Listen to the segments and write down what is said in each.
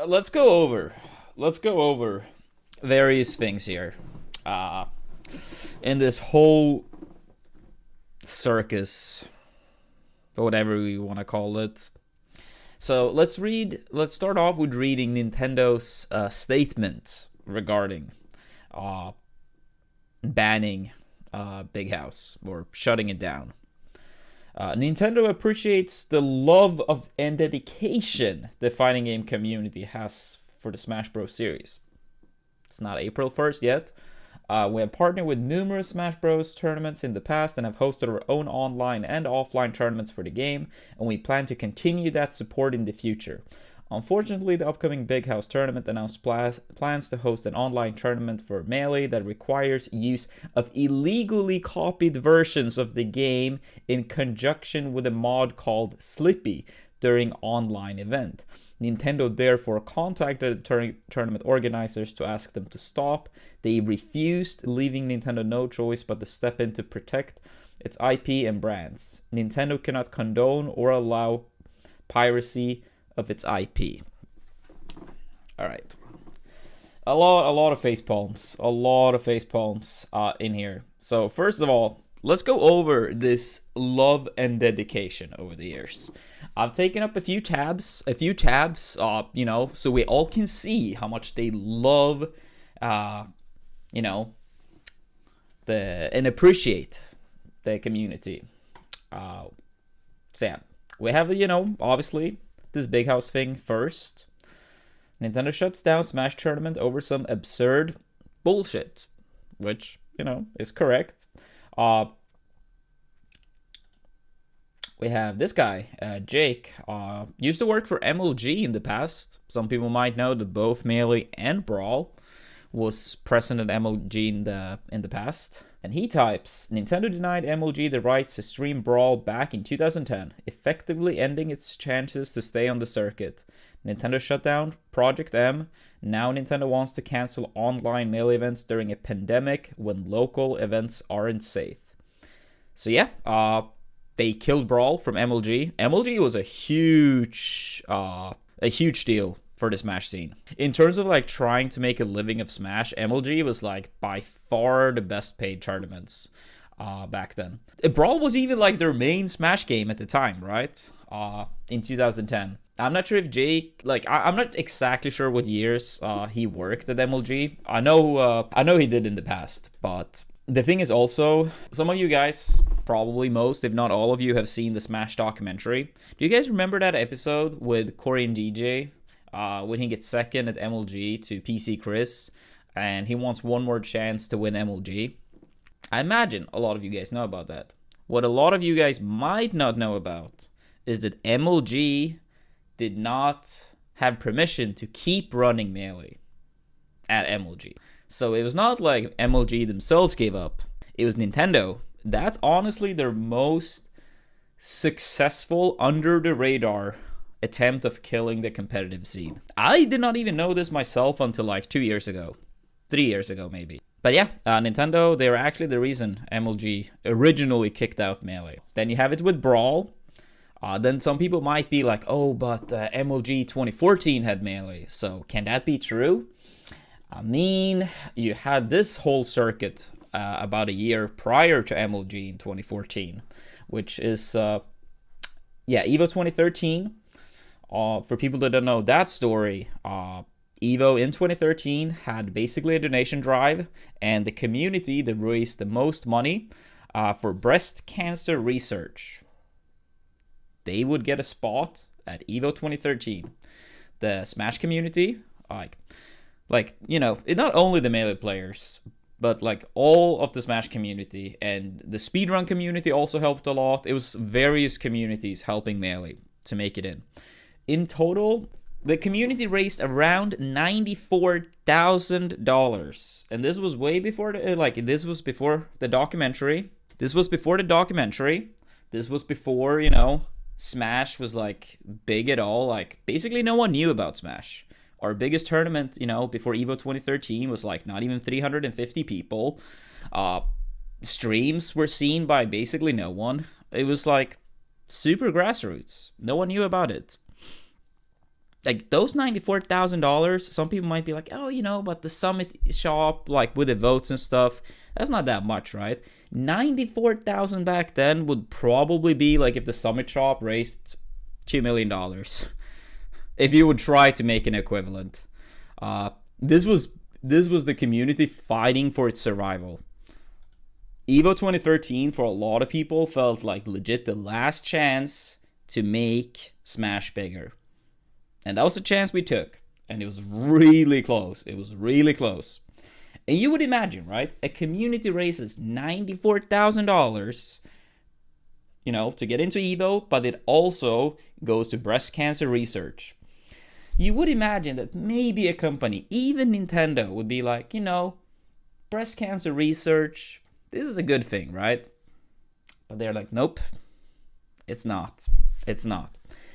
let's go over various things here. Uh, in this whole circus, whatever we want to call it. So let's start off with reading Nintendo's statement regarding banning Big House or shutting it down. Nintendo appreciates the love of and dedication the fighting game community has for the Smash Bros. Series. It's not April 1st yet. We have partnered with numerous Smash Bros. Tournaments in the past and have hosted our own online and offline tournaments for the game, and we plan to continue that support in the future. Unfortunately, the upcoming Big House tournament announced plans to host an online tournament for Melee that requires use of illegally copied versions of the game in conjunction with a mod called Slippy during online event. Nintendo therefore contacted the tournament organizers to ask them to stop. They refused, leaving Nintendo no choice but to step in to protect its IP and brands. Nintendo cannot condone or allow piracy of its IP. All right, a lot of face palms, in here. So first of all, let's go over this love and dedication over the years. I've taken up a few tabs, so we all can see how much they love, and appreciate the community. So yeah, we have, obviously this Big House thing first. Nintendo shuts down Smash Tournament over some absurd bullshit, which, is correct. We have this guy, Jake, used to work for MLG in the past. Some people might know that both Melee and Brawl was present at MLG in the past. And he types, Nintendo denied MLG the rights to stream Brawl back in 2010, effectively ending its chances to stay on the circuit. Nintendo shut down Project M. Now Nintendo wants to cancel online Melee events during a pandemic when local events aren't safe. So yeah, they killed Brawl from MLG. MLG was a huge deal for the Smash scene. In terms of trying to make a living of Smash, MLG was by far the best paid tournaments back then. Brawl was even their main Smash game at the time, right? In 2010. I'm not sure if Jake, I'm not exactly sure what years he worked at MLG. I know he did in the past, but the thing is also, some of you guys, probably most, if not all of you, have seen the Smash documentary. Do you guys remember that episode with Corey and DJ? When he gets second at MLG to PC Chris, and he wants one more chance to win MLG. I imagine a lot of you guys know about that. What a lot of you guys might not know about is that MLG did not have permission to keep running Melee at MLG. So it was not like MLG themselves gave up. It was Nintendo. That's honestly their most successful, under the radar attempt of killing the competitive scene. I did not even know this myself until 2 years ago. 3 years ago, maybe. But yeah, Nintendo, they were actually the reason MLG originally kicked out Melee. Then you have it with Brawl. Then some people might be like, oh, but MLG 2014 had Melee. So can that be true? I mean, you had this whole circuit about a year prior to MLG in 2014, which is, EVO 2013. For people that don't know that story, EVO in 2013 had basically a donation drive, and the community that raised the most money for breast cancer research, they would get a spot at EVO 2013. The Smash community, not only the Melee players, but all of the Smash community, and the speedrun community also helped a lot. It was various communities helping Melee to make it in. In total, the community raised around $94,000, and this was way before this was before the documentary. This was before, Smash was big at all. Basically no one knew about Smash. Our biggest tournament, before EVO 2013 was not even 350 people. Streams were seen by basically no one. It was super grassroots. No one knew about it. like those $94,000, some people might be like, oh, but the Summit shop, like with the votes and stuff, that's not that much, right? 94,000 back then would probably be like if the Summit shop raised $2 million. If you would try to make an equivalent. This was the community fighting for its survival. EVO 2013 for a lot of people felt like legit the last chance to make Smash bigger. And that was the chance we took. And it was really close. It was really close. And you would imagine, right? A community raises $94,000, to get into EVO, but it also goes to breast cancer research. You would imagine that maybe a company, even Nintendo, would be like, breast cancer research, this is a good thing, right? But they're like, nope, it's not. It's not.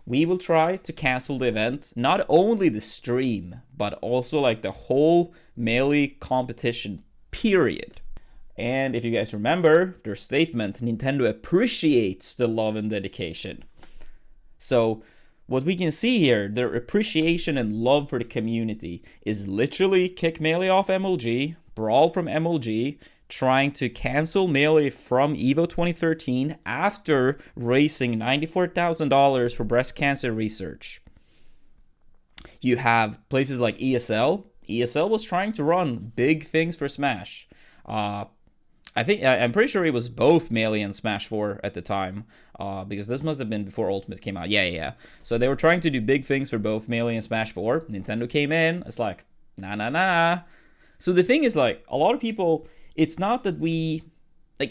We will try to cancel the event, not only the stream, but also like the whole Melee competition, period. And if you guys remember their statement, Nintendo appreciates the love and dedication. So what we can see here, their appreciation and love for the community is literally kick Melee off MLG, Brawl from MLG, trying to cancel Melee from EVO 2013 after raising $94,000 for breast cancer research. You have places like ESL. ESL was trying to run big things for Smash. I'm pretty sure it was both Melee and Smash 4 at the time, because this must have been before Ultimate came out. Yeah. So they were trying to do big things for both Melee and Smash 4. Nintendo came in. It's like, nah. So the thing is, like, a lot of people, it's not that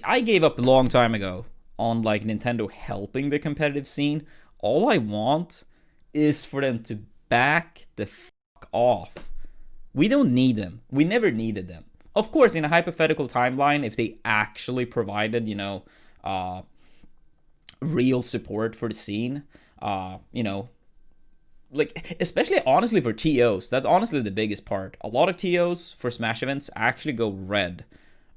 I gave up a long time ago on, like, Nintendo helping the competitive scene. All I want is for them to back the fuck off. We don't need them. We never needed them. Of course, in a hypothetical timeline, if they actually provided, real support for the scene, like, especially honestly for TOs, that's honestly the biggest part. A lot of TOs for Smash events actually go red,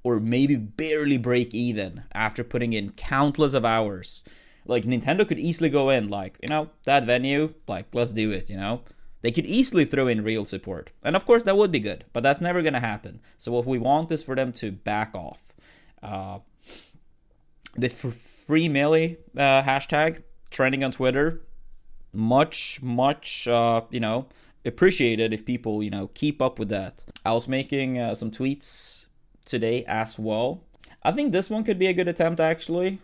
or maybe barely break even after putting in countless of hours. Like, Nintendo could easily go in, like, that venue, like, let's do it, They could easily throw in real support. And of course, that would be good, but that's never going to happen. So what we want is for them to back off. The FreeMelee hashtag trending on Twitter, much, appreciated if people, keep up with that. I was making some tweets today as well. I think this one could be a good attempt, actually.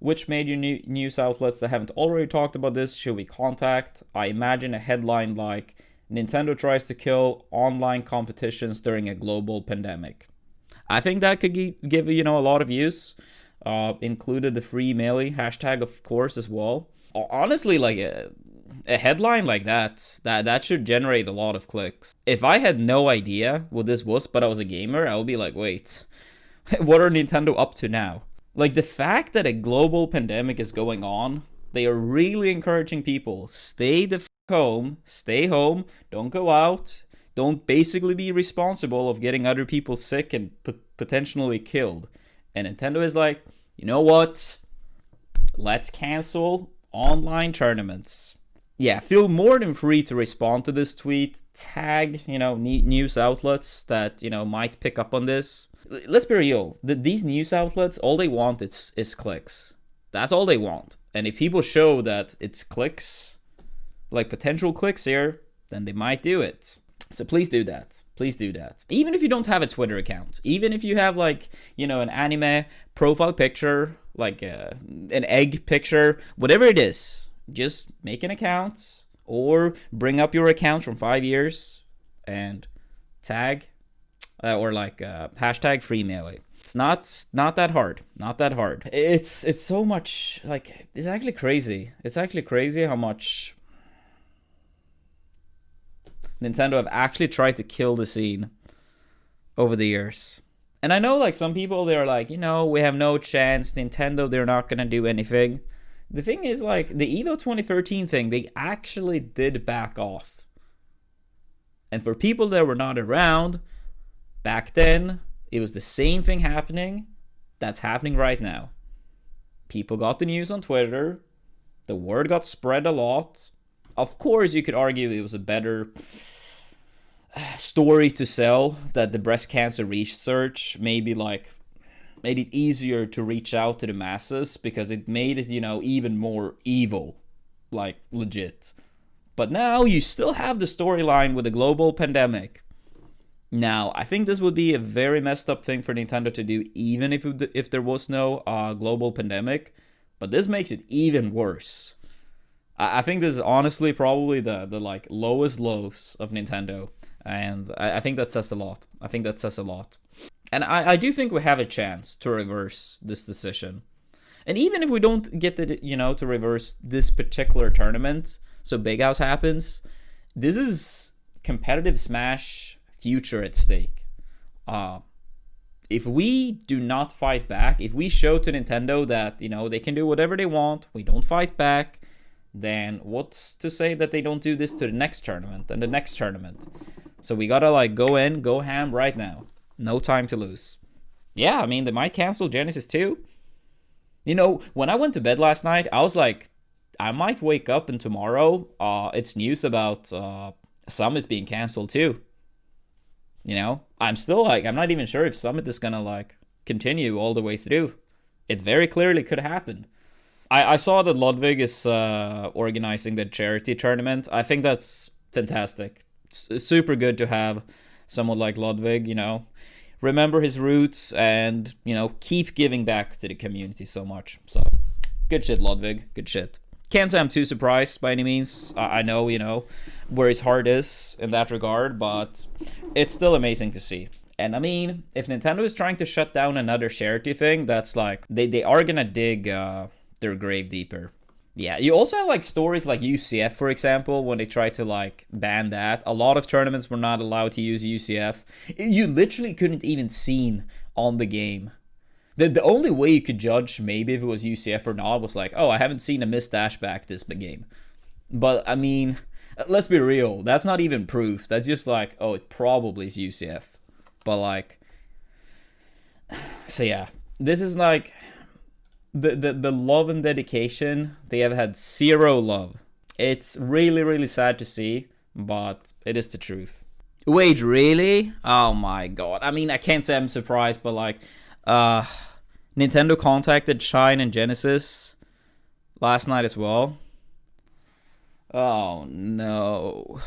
Which major news outlets that haven't already talked about this should we contact? I imagine a headline like, Nintendo tries to kill online competitions during a global pandemic. I think that could give a lot of views. Included the FreeMelee hashtag, of course, as well. Honestly, like a headline like that should generate a lot of clicks. If I had no idea what this was, but I was a gamer, I would be like, wait, what are Nintendo up to now? Like, the fact that a global pandemic is going on, they are really encouraging people, stay the home, stay home, don't go out, don't basically be responsible of getting other people sick and potentially killed. And Nintendo is like, you know what? Let's cancel online tournaments. Yeah, feel more than free to respond to this tweet, tag, news outlets that, might pick up on this. Let's be real, these news outlets, all they want is clicks. That's all they want. And if people show that it's clicks, like potential clicks here, then they might do it. So please do that. Please do that. Even if you don't have a Twitter account, even if you have like, an anime profile picture, like an egg picture, whatever it is, just make an account or bring up your account from 5 years and tag or like hashtag FreeMelee. It's not that hard. Not that hard. It's so much, like, it's actually crazy. It's actually crazy how much Nintendo have actually tried to kill the scene over the years. And I know, like, some people, they're like, we have no chance. Nintendo, they're not gonna do anything. The thing is, like, the EVO 2013 thing, they actually did back off. And for people that were not around back then, it was the same thing happening that's happening right now. People got the news on Twitter. The word got spread a lot. Of course, you could argue it was a better story to sell, that the breast cancer research maybe like made it easier to reach out to the masses because it made it, even more evil, like legit. But now you still have the storyline with a global pandemic. Now, I think this would be a very messed up thing for Nintendo to do, even if there was no global pandemic. But this makes it even worse. I think this is honestly probably the like lowest lows of Nintendo, and I think that says a lot. I think that says a lot, and I do think we have a chance to reverse this decision. And even if we don't get to reverse this particular tournament, so Big House happens, this is competitive Smash future at stake. If we do not fight back, if we show to Nintendo that, they can do whatever they want, we don't fight back, then what's to say that they don't do this to the next tournament and the next tournament? So we gotta like go in, go ham right now. No time to lose. Yeah, I mean, they might cancel Genesis too. When I went to bed last night, I was like, I might wake up and tomorrow it's news about Summit being canceled too. I'm still like, I'm not even sure if Summit is gonna like continue all the way through. It very clearly could happen. I saw that Ludwig is organizing the charity tournament. I think that's fantastic. It's super good to have someone like Ludwig, remember his roots and, keep giving back to the community so much. So, good shit, Ludwig. Good shit. Can't say I'm too surprised by any means. I know, where his heart is in that regard, but it's still amazing to see. And I mean, if Nintendo is trying to shut down another charity thing, that's like, they are gonna dig their grave deeper. Yeah, you also have like stories like UCF, for example, when they try to like ban that. A lot of tournaments were not allowed to use UCF. You literally couldn't even see on the game. The only way you could judge maybe if it was UCF or not was like, oh, I haven't seen a missed dash back this game. But I mean, let's be real. That's not even proof. That's just like, oh, it probably is UCF. But like, so yeah, this is like the love and dedication. They have had zero love. It's really, really sad to see, but it is the truth. Wait, really? Oh my god. I mean, I can't say I'm surprised, but like, Nintendo contacted Shine and Genesis last night as well. Oh no.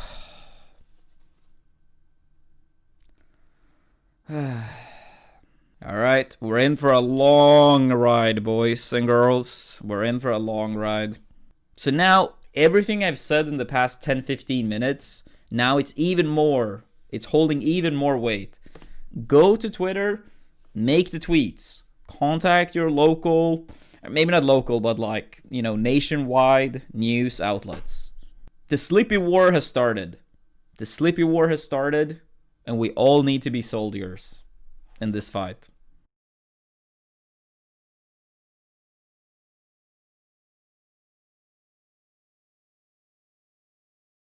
Alright, we're in for a long ride, boys and girls. We're in for a long ride. So now, everything I've said in the past 10-15 minutes, now it's even more. It's holding even more weight. Go to Twitter, make the tweets. Contact your local, maybe not local, but like, nationwide news outlets. The Sleepy War has started. The Sleepy War has started, and we all need to be soldiers in this fight.